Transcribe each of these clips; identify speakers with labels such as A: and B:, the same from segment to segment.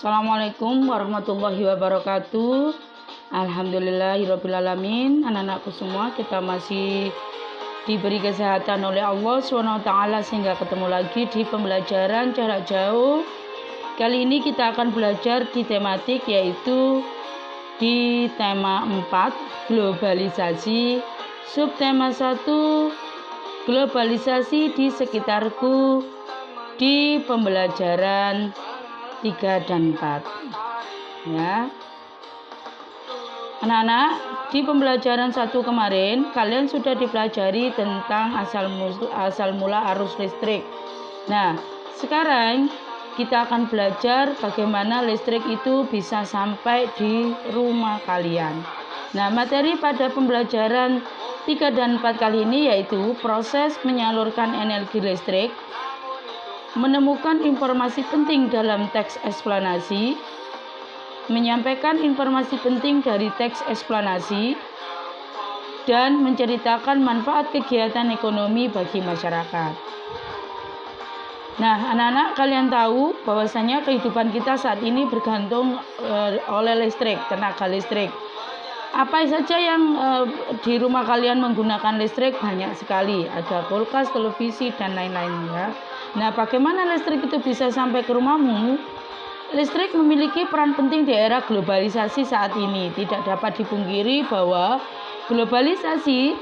A: Assalamualaikum warahmatullahi wabarakatuh. Alhamdulillahirrabbilalamin. Anak-anakku semua, kita masih diberi kesehatan oleh Allah SWT sehingga ketemu lagi di pembelajaran jarak jauh. Kali ini kita akan belajar di tematik, yaitu di tema 4 globalisasi, subtema 1 globalisasi di sekitarku, di pembelajaran 3 dan 4. Ya. Anak-anak, di pembelajaran 1 kemarin kalian sudah dipelajari tentang asal mula arus listrik. Nah, sekarang kita akan belajar bagaimana listrik itu bisa sampai di rumah kalian. Nah, materi pada pembelajaran 3 dan 4 kali ini yaitu proses menyalurkan energi listrik, menemukan informasi penting dalam teks eksplanasi, menyampaikan informasi penting dari teks eksplanasi, dan menceritakan manfaat kegiatan ekonomi bagi masyarakat. Nah, anak-anak, kalian tahu bahwasanya kehidupan kita saat ini bergantung oleh listrik, tenaga listrik. Apa saja yang di rumah kalian menggunakan listrik? Banyak sekali, ada kulkas, televisi, dan lain-lainnya. Nah, bagaimana listrik itu bisa sampai ke rumahmu? Listrik memiliki peran penting di era globalisasi saat ini. Tidak dapat dipungkiri bahwa globalisasi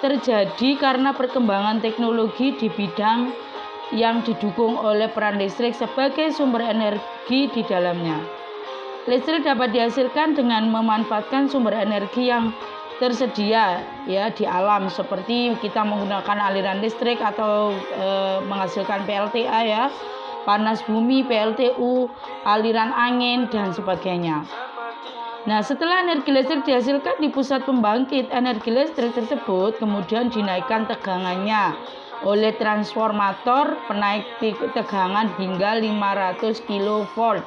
A: terjadi karena perkembangan teknologi di bidang yang didukung oleh peran listrik sebagai sumber energi di dalamnya. Listrik dapat dihasilkan dengan memanfaatkan sumber energi yang tersedia ya di alam, seperti kita menggunakan aliran listrik atau menghasilkan PLTA ya, panas bumi, PLTU, aliran angin dan sebagainya. Nah, setelah energi listrik dihasilkan di pusat pembangkit, energi listrik tersebut kemudian dinaikkan tegangannya oleh transformator penaik tegangan hingga 500 kV.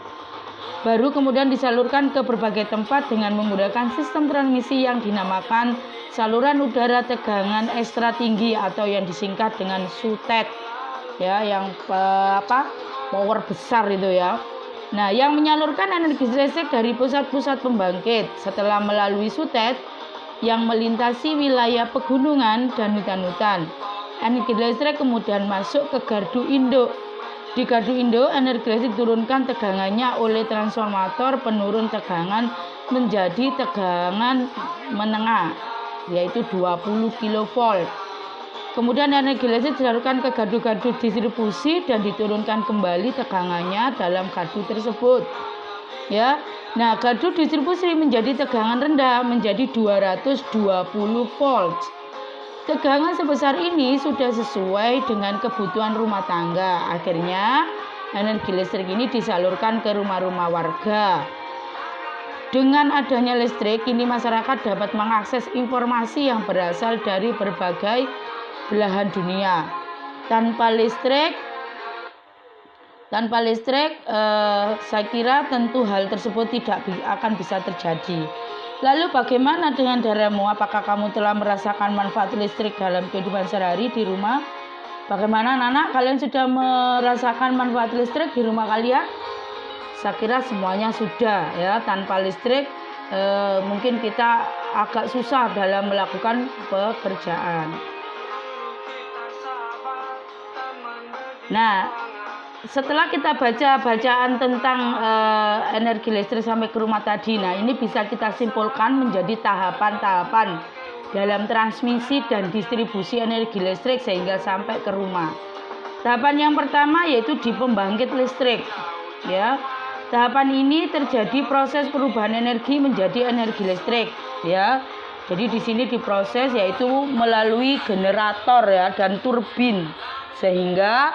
A: Baru kemudian disalurkan ke berbagai tempat dengan menggunakan sistem transmisi yang dinamakan saluran udara tegangan ekstra tinggi atau yang disingkat dengan SUTET ya, yang power besar itu ya. Nah, yang menyalurkan energi listrik dari pusat-pusat pembangkit setelah melalui SUTET yang melintasi wilayah pegunungan dan hutan-hutan. Energi listrik kemudian masuk ke gardu induk. Di gardu induk, energi listrik diturunkan tegangannya oleh transformator penurun tegangan menjadi tegangan menengah, yaitu 20 kV. Kemudian energi listrik disalurkan ke gardu-gardu distribusi dan diturunkan kembali tegangannya dalam gardu tersebut. Ya. Nah, gardu distribusi menjadi tegangan rendah menjadi 220 volt. Tegangan sebesar ini sudah sesuai dengan kebutuhan rumah tangga. Akhirnya, energi listrik ini disalurkan ke rumah-rumah warga. Dengan adanya listrik, kini masyarakat dapat mengakses informasi yang berasal dari berbagai belahan dunia. Tanpa listrik, saya kira tentu hal tersebut tidak akan bisa terjadi. Lalu bagaimana dengan dirimu? Apakah kamu telah merasakan manfaat listrik dalam kehidupan sehari-hari di rumah? Bagaimana anak-anak? Kalian sudah merasakan manfaat listrik di rumah kalian? Saya kira semuanya sudah ya. Tanpa listrik mungkin kita agak susah dalam melakukan pekerjaan. Nah, setelah kita baca bacaan tentang energi listrik sampai ke rumah tadi, nah ini bisa kita simpulkan menjadi tahapan-tahapan dalam transmisi dan distribusi energi listrik sehingga sampai ke rumah. Tahapan yang pertama yaitu di pembangkit listrik. Ya, tahapan ini terjadi proses perubahan energi menjadi energi listrik. Ya, jadi di sini diproses yaitu melalui generator ya dan turbin sehingga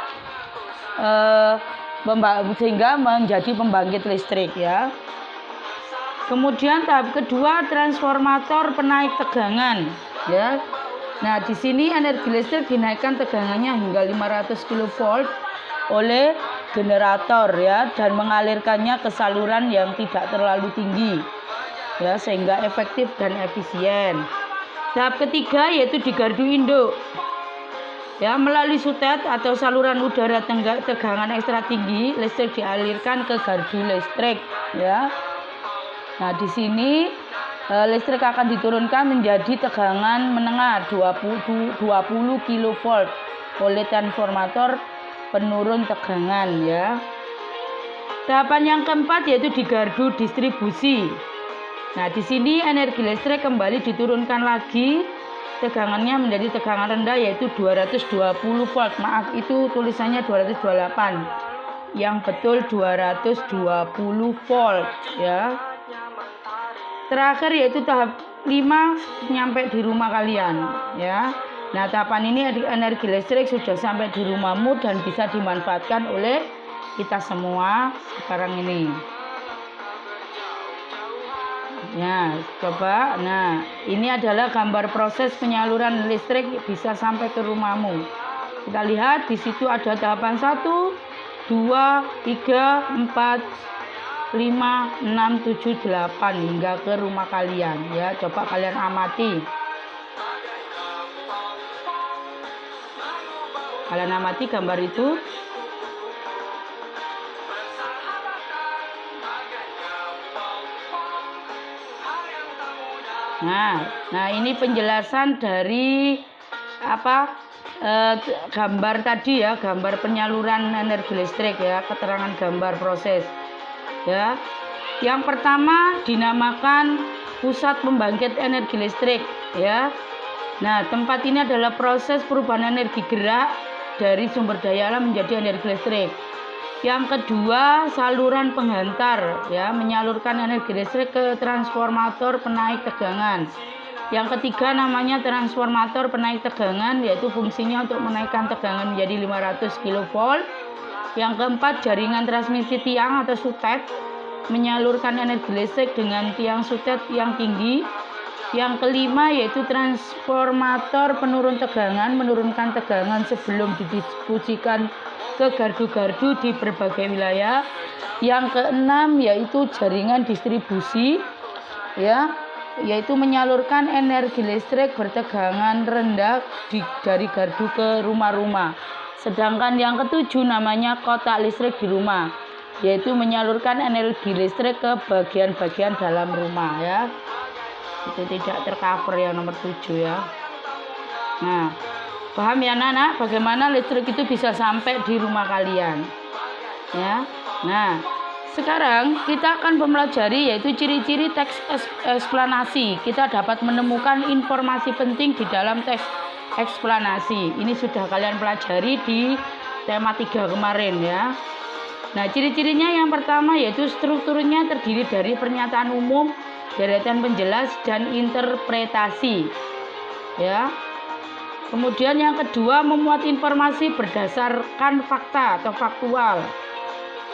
A: menjadi pembangkit listrik ya. Kemudian tahap kedua transformator penaik tegangan ya. Nah, di sini energi listrik dinaikkan tegangannya hingga 500 kV oleh generator ya dan mengalirkannya ke saluran yang tidak terlalu tinggi ya sehingga efektif dan efisien. Tahap ketiga yaitu di gardu induk. Ya, melalui sutet atau saluran udara tegangan ekstra tinggi, listrik dialirkan ke gardu listrik, ya. Nah, di sini listrik akan diturunkan menjadi tegangan menengah 20 kV oleh transformator penurun tegangan, ya. Tahapan yang keempat yaitu di gardu distribusi. Nah, di sini energi listrik kembali diturunkan lagi tegangannya menjadi tegangan rendah yaitu 220 volt. Maaf, itu tulisannya 228. Yang betul 220 volt, ya. Terakhir yaitu tahap 5 nyampe di rumah kalian, ya. Nah, tahapan ini energi listrik sudah sampai di rumahmu dan bisa dimanfaatkan oleh kita semua sekarang ini. Ya, coba. Nah, ini adalah gambar proses penyaluran listrik bisa sampai ke rumahmu. Kita lihat di situ ada tahapan 1, 2, 3, 4, 5, 6, 7, 8 hingga ke rumah kalian, ya. Coba kalian amati. Kalian amati gambar itu. Nah, ini penjelasan dari gambar tadi, ya, gambar penyaluran energi listrik, ya, keterangan gambar proses, ya. Yang pertama dinamakan pusat pembangkit energi listrik, ya. Nah, tempat ini adalah proses perubahan energi gerak dari sumber daya alam menjadi energi listrik. Yang kedua, saluran penghantar, ya, menyalurkan energi listrik ke transformator penaik tegangan. Yang ketiga namanya transformator penaik tegangan, yaitu fungsinya untuk menaikkan tegangan menjadi 500 kV. Yang keempat, jaringan transmisi tiang atau sutet, menyalurkan energi listrik dengan tiang sutet yang tinggi. Yang kelima yaitu transformator penurun tegangan, menurunkan tegangan sebelum didistribusikan ke gardu-gardu di berbagai wilayah. Yang keenam yaitu jaringan distribusi, ya, yaitu menyalurkan energi listrik bertegangan rendah dari gardu ke rumah-rumah. Sedangkan yang ketujuh namanya kotak listrik di rumah, yaitu menyalurkan energi listrik ke bagian-bagian dalam rumah, ya. Itu tidak tercover yang nomor 7, ya. Nah, paham ya anak-anak bagaimana listrik itu bisa sampai di rumah kalian, ya. Nah, sekarang kita akan mempelajari yaitu ciri-ciri teks eksplanasi. Kita dapat menemukan informasi penting di dalam teks eksplanasi. Ini sudah kalian pelajari di tema 3 kemarin, ya. Nah, ciri-cirinya yang pertama yaitu strukturnya terdiri dari pernyataan umum, deretan penjelas, dan interpretasi, ya. Kemudian yang kedua, memuat informasi berdasarkan fakta atau faktual.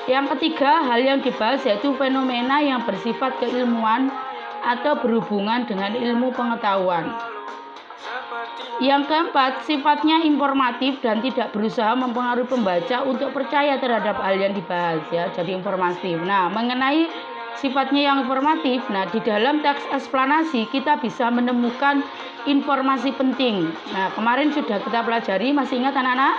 A: Yang ketiga, hal yang dibahas yaitu fenomena yang bersifat keilmuan atau berhubungan dengan ilmu pengetahuan. Yang keempat, sifatnya informatif dan tidak berusaha mempengaruhi pembaca untuk percaya terhadap hal yang dibahas, ya, jadi informatif. Nah, mengenai sifatnya yang informatif, nah, di dalam teks eksplanasi kita bisa menemukan informasi penting. Nah, kemarin sudah kita pelajari, masih ingat anak-anak?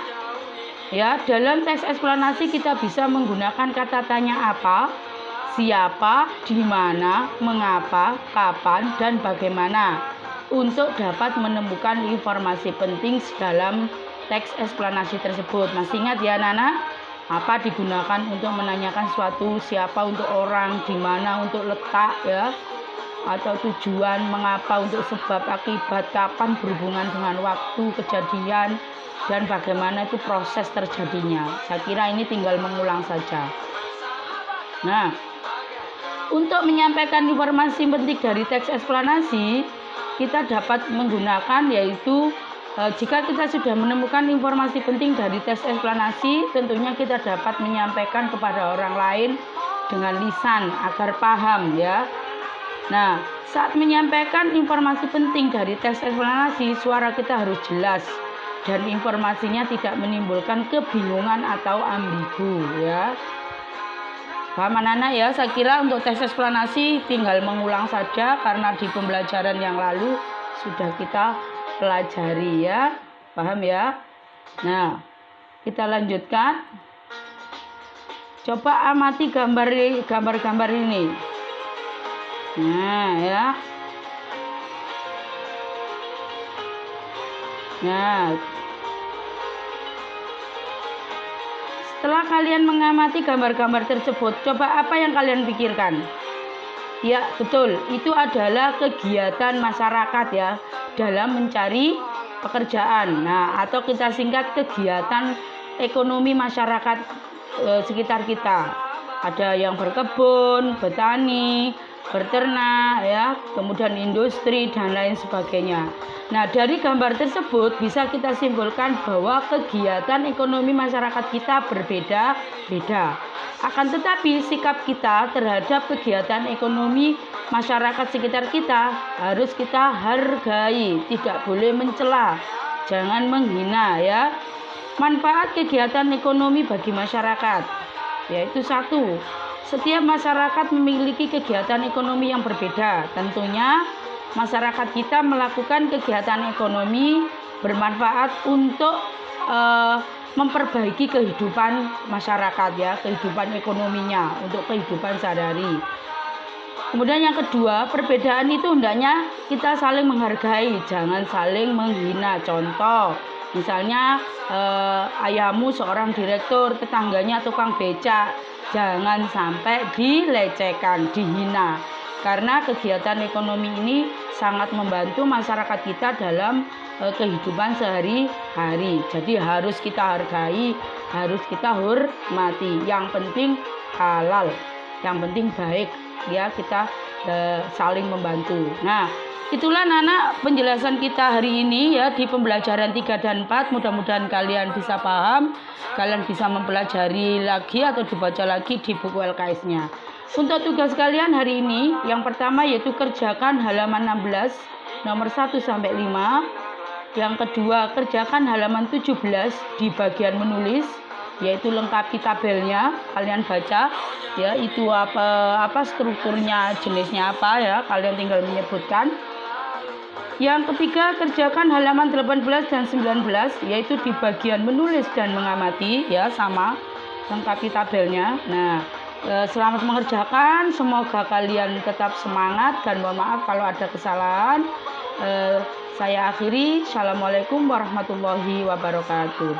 A: Ya, dalam teks eksplanasi kita bisa menggunakan kata tanya apa, siapa, di mana, mengapa, kapan, dan bagaimana untuk dapat menemukan informasi penting dalam teks eksplanasi tersebut. Masih ingat ya anak-anak? Apa digunakan untuk menanyakan suatu, siapa untuk orang, di mana untuk letak, ya, atau tujuan, mengapa untuk sebab akibat, kapan berhubungan dengan waktu kejadian, dan bagaimana itu proses terjadinya. Saya kira ini tinggal mengulang saja. Nah, untuk menyampaikan informasi penting dari teks eksplanasi, kita dapat menggunakan yaitu jika kita sudah menemukan informasi penting dari teks eksplanasi, tentunya kita dapat menyampaikan kepada orang lain dengan lisan agar paham, ya. Nah, saat menyampaikan informasi penting dari teks eksplanasi, suara kita harus jelas dan informasinya tidak menimbulkan kebingungan atau ambigu, ya. Paham anak-anak, ya? Saya kira untuk teks eksplanasi tinggal mengulang saja karena di pembelajaran yang lalu sudah kita pelajari, ya. Paham, ya? Nah, kita lanjutkan. Coba amati gambar-gambar ini. Nah, ya. Nah, setelah kalian mengamati gambar-gambar tersebut, coba apa yang kalian pikirkan? Ya, betul. Itu adalah kegiatan masyarakat ya dalam mencari pekerjaan. Nah, atau kita singkat kegiatan ekonomi masyarakat sekitar kita. Ada yang berkebun, bertani, berternak ya, kemudian industri dan lain sebagainya. Nah, dari gambar tersebut bisa kita simpulkan bahwa kegiatan ekonomi masyarakat kita berbeda-beda. Akan tetapi sikap kita terhadap kegiatan ekonomi masyarakat sekitar kita harus kita hargai, tidak boleh mencela, jangan menghina ya. Manfaat kegiatan ekonomi bagi masyarakat yaitu satu, setiap masyarakat memiliki kegiatan ekonomi yang berbeda. Tentunya masyarakat kita melakukan kegiatan ekonomi bermanfaat untuk memperbaiki kehidupan masyarakat ya, kehidupan ekonominya, untuk kehidupan sehari-hari. Kemudian yang kedua, perbedaan itu hendaknya kita saling menghargai, jangan saling menghina. Contoh, misalnya ayahmu seorang direktur, tetangganya tukang becak, jangan sampai dilecehkan, dihina. Karena kegiatan ekonomi ini sangat membantu masyarakat kita dalam kehidupan sehari-hari. Jadi harus kita hargai, harus kita hormati. Yang penting halal, yang penting baik ya, kita saling membantu. Nah, itulah anak penjelasan kita hari ini ya di pembelajaran 3 dan 4. Mudah-mudahan kalian bisa paham, kalian bisa mempelajari lagi atau dibaca lagi di buku LKS-nya. Untuk tugas kalian hari ini, yang pertama yaitu kerjakan halaman 16 nomor 1 sampai 5. Yang kedua, kerjakan halaman 17 di bagian menulis, yaitu lengkapi tabelnya, kalian baca ya, itu apa strukturnya, jenisnya apa ya, kalian tinggal menyebutkan. Yang ketiga, kerjakan halaman 18 dan 19, yaitu di bagian menulis dan mengamati ya, sama lengkapi tabelnya. Nah, selamat mengerjakan, semoga kalian tetap semangat dan mohon maaf kalau ada kesalahan. Saya akhiri. Assalamualaikum warahmatullahi wabarakatuh.